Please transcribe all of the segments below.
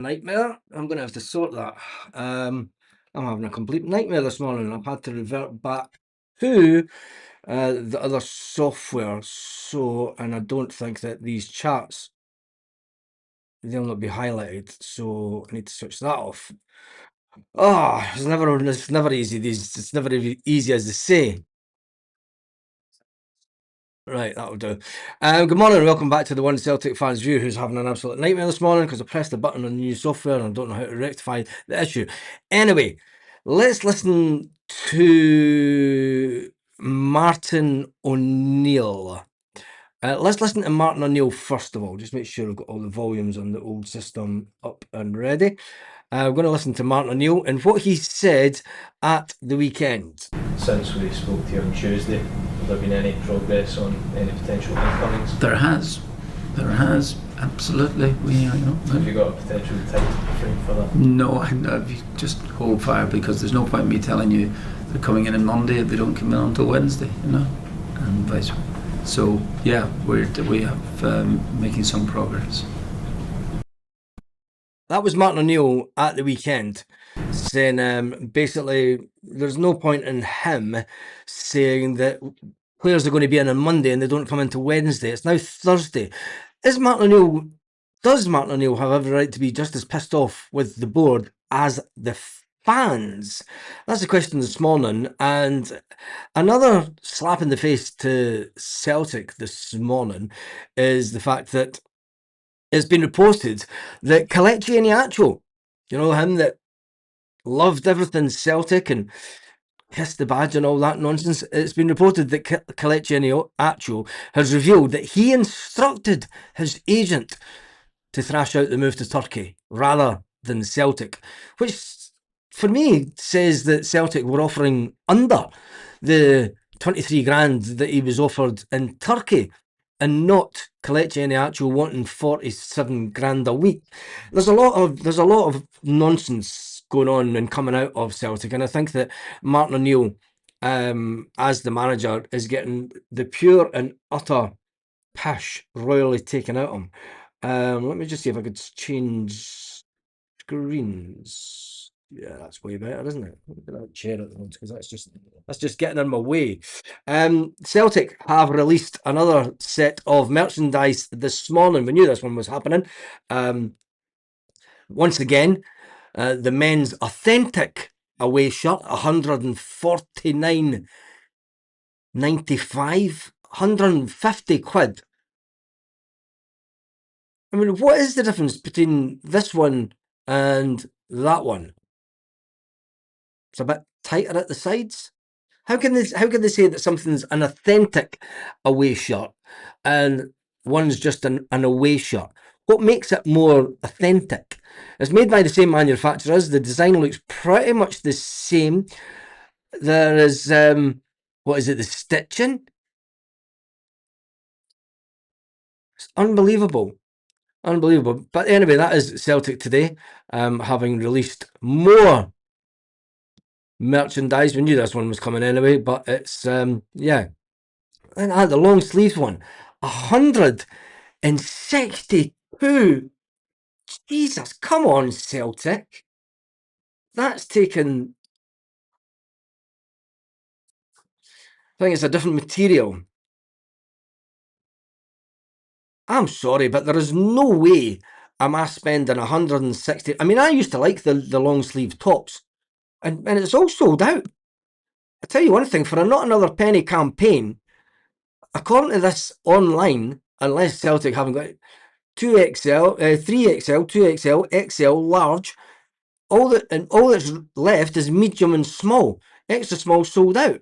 Nightmare. I'm going to have to sort that. I'm having a complete nightmare this morning. I've had to revert back to the other software. And I don't think that these chats, they'll not be highlighted. So I need to switch that off. Oh, it's never easy. It's never easy as they say. Right, that'll do. Good morning and welcome back to the One Celtic Fans View, who's having an absolute nightmare this morning because I pressed the button on the new software and I don't know how to rectify the issue. Anyway, let's listen to Martin O'Neill. Let's listen to Martin O'Neill first of all. Just make sure I've got all the volumes on the old system up and ready. We're going to listen to Martin O'Neill and what he said at the weekend. Since we spoke to you on Tuesday, have there been any progress on any potential incomings? There has, absolutely. Have you got a potential time frame for that? No, you just hold fire because there's no point in me telling you they're coming in on Monday if they don't come in until Wednesday, and vice versa. So yeah, we have making some progress. That was Martin O'Neill at the weekend saying basically there's no point in him saying that players are going to be in on Monday and they don't come into Wednesday. It's now Thursday. Does Martin O'Neill have every right to be just as pissed off with the board as the fans? That's the question this morning. And another slap in the face to Celtic this morning is the fact that it's been reported that Kelechi Iheanacho, him that loved everything Celtic and kissed the badge and all that nonsense, it's been reported that Kelechi Iheanacho has revealed that he instructed his agent to thrash out the move to Turkey rather than Celtic, which for me says that Celtic were offering under the 23 grand that he was offered in Turkey, and not Kelechi Iheanacho wanting 47 grand a week. There's a lot of nonsense going on and coming out of Celtic, and I think that Martin O'Neill, as the manager, is getting the pure and utter pish royally taken out of him. Let me just see if I could change screens. Yeah, that's way better, isn't it? Look at that chair at the moment, because that's just getting in my way. Celtic have released another set of merchandise this morning. We knew this one was happening. Once again, the men's authentic away shirt, 149.95, 150 quid. I mean, what is the difference between this one and that one? It's a bit tighter at the sides. How can they say that something's an authentic away shirt and one's just an away shirt? What makes it more authentic? It's made by the same manufacturers. The design looks pretty much the same. There is what is it? The stitching. It's unbelievable. But anyway, that is Celtic today, having released more merchandise. We knew this one was coming anyway, but it's yeah. And the long sleeves one, 162. Jesus, come on, Celtic. That's taken. I think it's a different material. I'm sorry, but there is no way am I spending 160. I mean, I used to like the long sleeve tops, and it's all sold out. I tell you one thing, for a not another penny campaign, according to this online, unless Celtic haven't got 2XL, 3XL, 2XL, XL, large, all that's left is medium and small. Extra small sold out.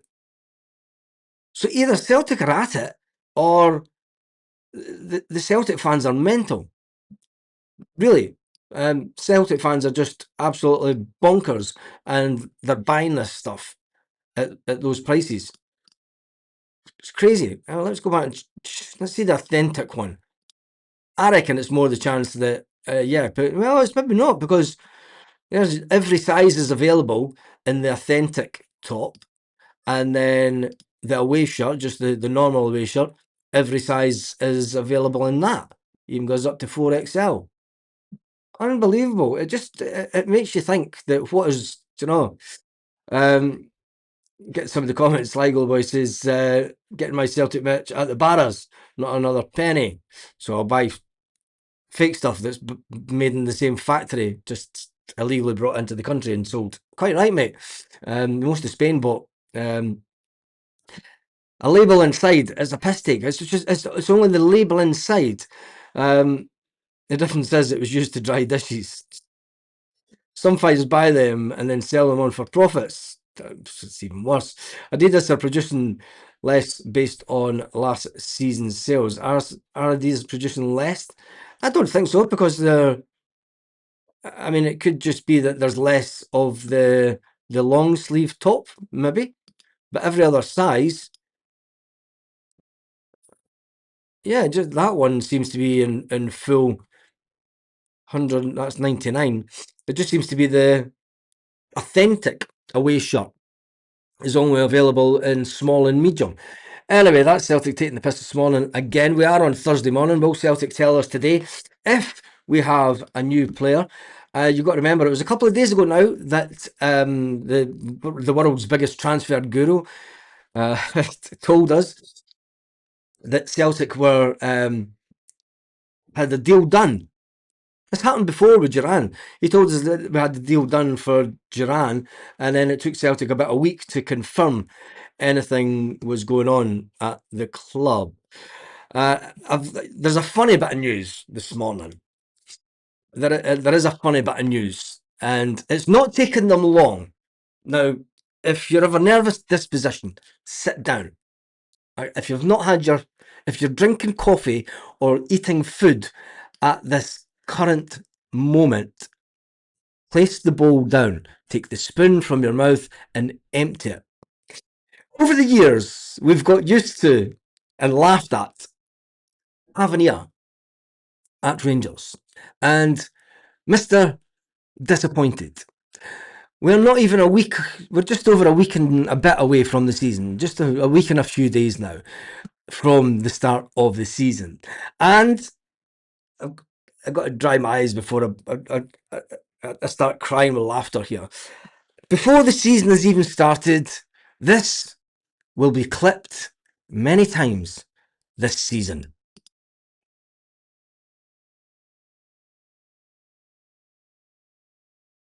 So either Celtic are at it, or the Celtic fans are mental. Really, Celtic fans are just absolutely bonkers, and they're buying this stuff at those prices. It's crazy. Let's go back and let's see the authentic one. I reckon it's more the chance that, yeah, but well, it's maybe not, because there's every size is available in the authentic top, and then the away shirt, just the normal away shirt, every size is available in that. Even goes up to 4XL. unbelievable. It makes you think that what is, um, get some of the comments. Sligo boy says, getting my Celtic merch at the Barras, not another penny. So I'll buy fake stuff that's made in the same factory, just illegally brought into the country and sold. Quite right, mate. Most of Spain bought a label inside. It's a piss take. It's only the label inside. The difference is it was used to dry dishes. Some fighters buy them and then sell them on for profits. It's even worse. Adidas are producing less based on last season's sales. Are Adidas producing less? I don't think so, because it could just be that there's less of the long sleeve top, maybe, but every other size, yeah, just that one seems to be in full 100. That's 99. It just seems to be the authentic away shirt is only available in small and medium. Anyway, that's Celtic taking the piss this morning. Again, we are on Thursday morning. Will Celtic tell us today if we have a new player? You've got to remember, it was a couple of days ago now that the world's biggest transfer guru told us that Celtic were had the deal done. This happened before with Duran. He told us that we had the deal done for Duran, and then it took Celtic about a week to confirm anything was going on at the club. There's a funny bit of news this morning. There is a funny bit of news, and it's not taken them long. Now, if you're of a nervous disposition, sit down. If you're drinking coffee or eating food at this current moment, place the bowl down, take the spoon from your mouth and empty it. Over the years, we've got used to and laughed at Avenir at Rangers and Mr. Disappointed. We're not even a week, we're just over a week and a bit away from the season, just a week and a few days now from the start of the season. And I've got to dry my eyes before I start crying with laughter here. Before the season has even started, this will be clipped many times this season.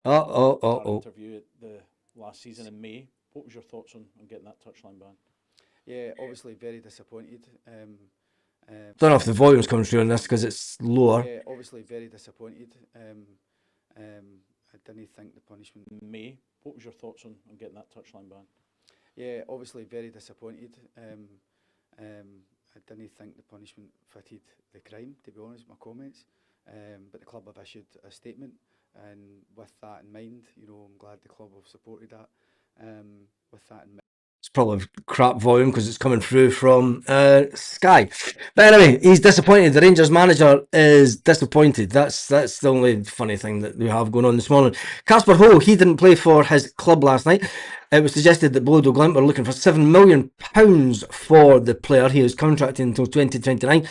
Interview at the last season in May. What was your thoughts on getting that touchline ban? Yeah, obviously very disappointed. Don't know if the volume's coming through on this because it's lower. Yeah, obviously very disappointed. I didn't think the punishment. In May. What was your thoughts on getting that touchline ban? Yeah, obviously very disappointed. I didn't think the punishment fitted the crime, to be honest, my comments. But the club have issued a statement, and with that in mind, I'm glad the club have supported that. With that in mind. It's probably crap volume because it's coming through from Sky. But anyway, he's disappointed. The Rangers manager is disappointed. That's the only funny thing that we have going on this morning. Casper Ho, he didn't play for his club last night. It was suggested that Bodo Glimt were looking for £7 million for the player. He is contracted until 2029.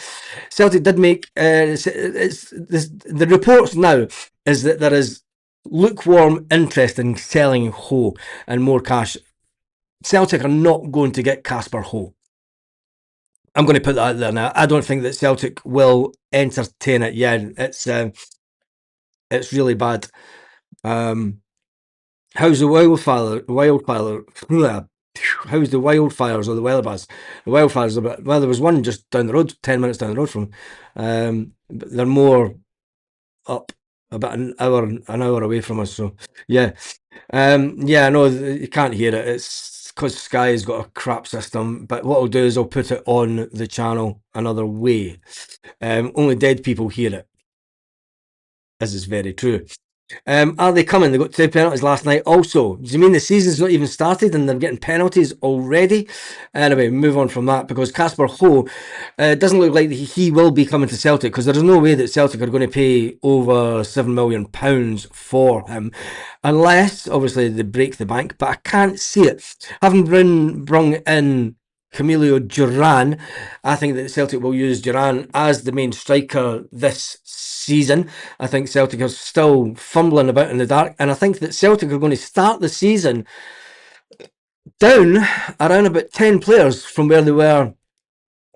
Celtic did make the reports now is that there is lukewarm interest in selling Ho and more cash. Celtic are not going to get Casper Ho. I'm going to put that out there now. I don't think that Celtic will entertain it yet. It's really bad. How's the wildfires or the wildfires? The wildfires, well, there was one just down the road, 10 minutes down the road from. But they're more up about an hour away from us. So yeah, yeah, no, you can't hear it. It's because Sky's got a crap system. But what I'll do is I'll put it on the channel another way. Only dead people hear it. This is very true. Are they coming? They got 2 penalties last night. Also, do you mean the season's not even started and they're getting penalties already? Anyway, move on from that because Casper Ho doesn't look like he will be coming to Celtic because there is no way that Celtic are going to pay over £7 million for him unless, obviously, they break the bank. But I can't see it. Having brung in Camilo Duran. I think that Celtic will use Duran as the main striker this season. I think Celtic are still fumbling about in the dark, and I think that Celtic are going to start the season down around about 10 players from where they were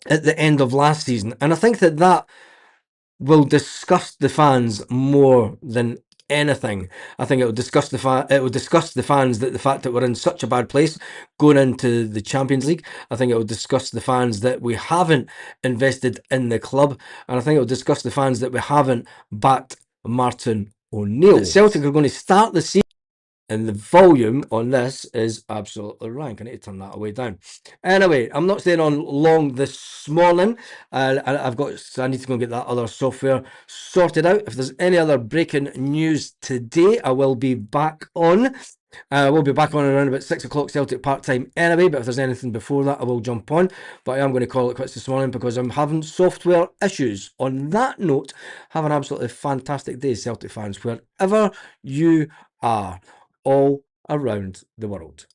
at the end of last season. And I think that that will disgust the fans more than anything. I think it will disgust the fans that the fact that we're in such a bad place going into the Champions League. I think it will disgust the fans that we haven't invested in the club, and I think it will disgust the fans that we haven't backed Martin O'Neill. Celtic are going to start the season, and the volume on this is absolutely rank. I need to turn that way down. Anyway, I'm not staying on long this morning. I need to go and get that other software sorted out. If there's any other breaking news today, I will be back on. We'll be back on around about 6 o'clock Celtic part time anyway, but if there's anything before that, I will jump on. But I am going to call it quits this morning because I'm having software issues. On that note, have an absolutely fantastic day, Celtic fans, wherever you are, all around the world.